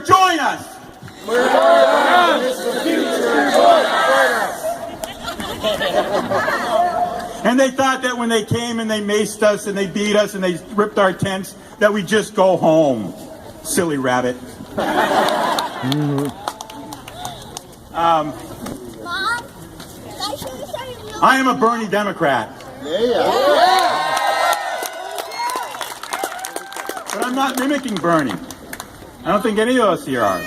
Join us. And they thought that when they came and they maced us and they beat us and they ripped our tents, that we'd just go home. Silly rabbit. I am a Bernie Democrat. But I'm not mimicking Bernie. I don't think any of us here are.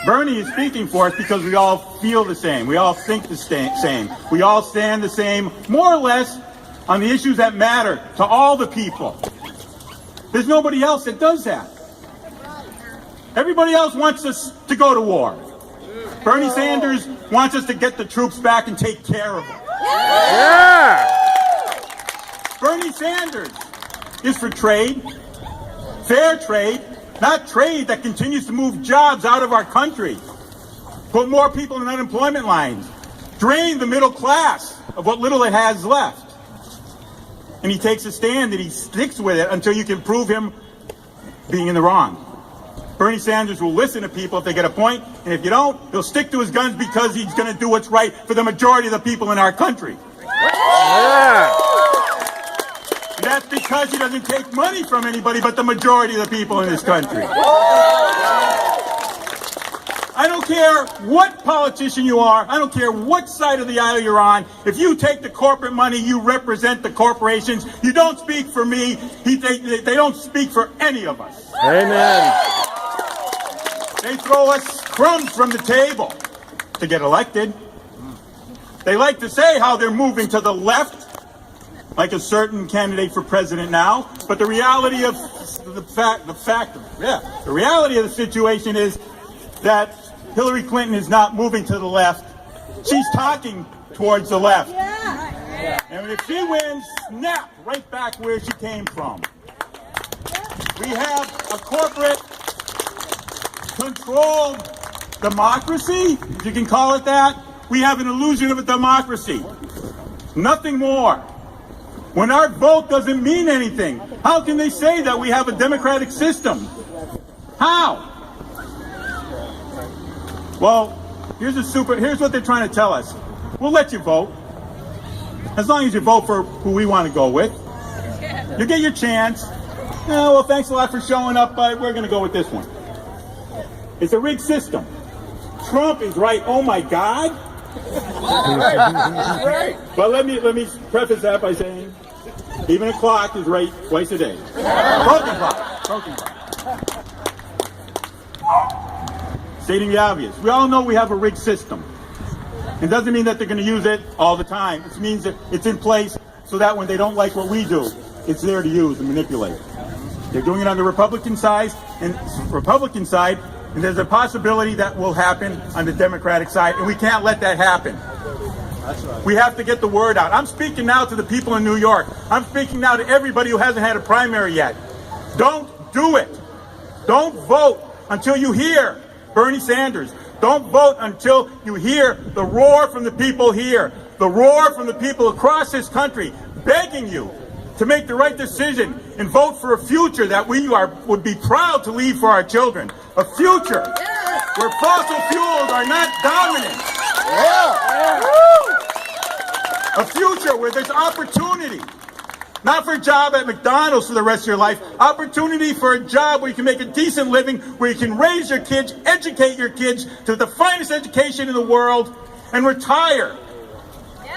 Bernie is speaking for us because we all feel the same. We all think the same. We all stand the same, more or less, on the issues that matter to all the people. There's nobody else that does that. Everybody else wants us to go to war. Bernie Sanders wants us to get the troops back and take care of them. Bernie Sanders is for trade, fair trade, not trade that continues to move jobs out of our country, put more people in unemployment lines, drain the middle class of what little it has left. And he takes a stand and he sticks with it until you can prove him being in the wrong. Bernie Sanders will listen to people if they get a point, and if you don't, he'll stick to his guns because he's going to do what's right for the majority of the people in our country. And that's because he doesn't take money from anybody but the majority of the people in this country. I don't care what politician you are. I don't care what side of the aisle you're on. If you take the corporate money, you represent the corporations. You don't speak for me. They don't speak for any of us. Amen. They throw us crumbs from the table to get elected. They like to say how they're moving to the left, like a certain candidate for president now. But the reality of the reality of the situation is that Hillary Clinton is not moving to the left. She's talking towards the left. And if she wins, snap right back where she came from. We have a corporate controlled democracy, if you can call it that. We have an illusion of a democracy. Nothing more. When our vote doesn't mean anything, how can they say that we have a democratic system? How? Well, here's what they're trying to tell us. We'll let you vote. As long as you vote for who we want to go with. You get your chance. Oh, well, thanks a lot for showing up, but we're going to go with this one. It's a rigged system. Trump is right. Oh my God. But let me preface that by saying, even a clock is right twice a day. Broken clock. Stating the obvious. We all know we have a rigged system. It doesn't mean that they're going to use it all the time. It means that it's in place so that when they don't like what we do, it's there to use and manipulate. They're doing it on the Republican side, and there's a possibility that will happen on the Democratic side, and we can't let that happen. That's right. We have to get the word out. I'm speaking now to the people in New York. I'm speaking now to everybody who hasn't had a primary yet. Don't do it. Don't vote until you hear Bernie Sanders. Don't vote until you hear the roar from the people here, the roar from the people across this country, begging you to make the right decision and vote for a future that would be proud to leave for our children. A future where fossil fuels are not dominant. A future where there's opportunity. Not for a job at McDonald's for the rest of your life. Opportunity for a job where you can make a decent living, where you can raise your kids, educate your kids to the finest education in the world, and retire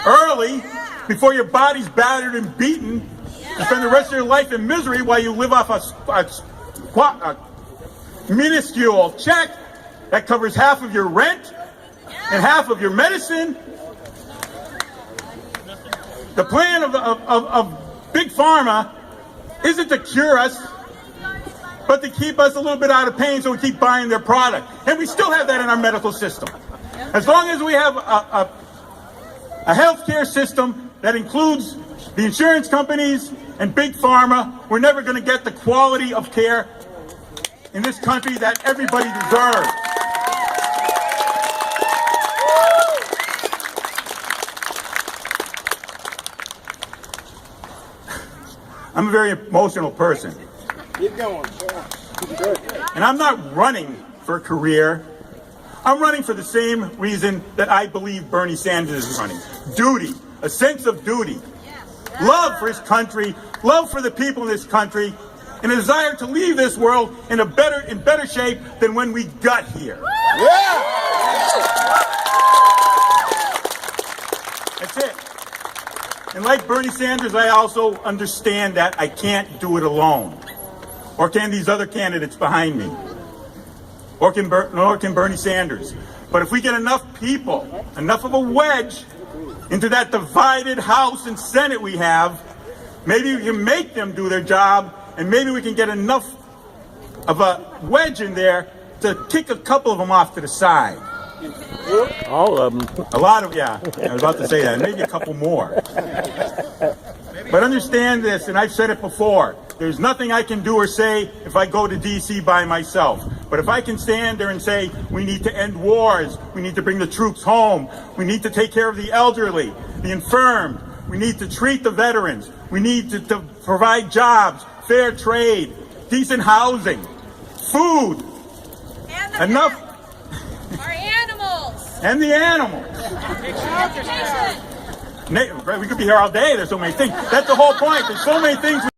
early before your body's battered and beaten. You spend the rest of your life in misery while you live off a minuscule check that covers half of your rent and half of your medicine. The plan of Big Pharma isn't to cure us, but to keep us a little bit out of pain so we keep buying their product. And we still have that in our medical system. As long as we have a healthcare system that includes the insurance companies and Big Pharma, we're never going to get the quality of care in this country that everybody deserves. I'm a very emotional person. Keep going. Good. And I'm not running for a career. I'm running for the same reason that I believe Bernie Sanders is running. Duty, a sense of duty. Love for his country, love for the people in this country, and a desire to leave this world in better shape than when we got here. Yeah. That's it. And like Bernie Sanders, I also understand that I can't do it alone. Or can these other candidates behind me? Or can Bernie Sanders? But if we get enough people, enough of a wedge into that divided House and Senate we have, maybe we can make them do their job, and maybe we can get enough of a wedge in there to kick a couple of them off to the side. All of them. A lot of, yeah, I was about to say that, maybe a couple more. But understand this, and I've said it before, there's nothing I can do or say if I go to D.C. by myself. But if I can stand there and say, we need to end wars, we need to bring the troops home, we need to take care of the elderly, the infirm, we need to treat the veterans, we need to provide jobs, fair trade, decent housing, food, and enough. Our animals. And the animals. Education. We could be here all day. There's so many things. That's the whole point. There's so many things.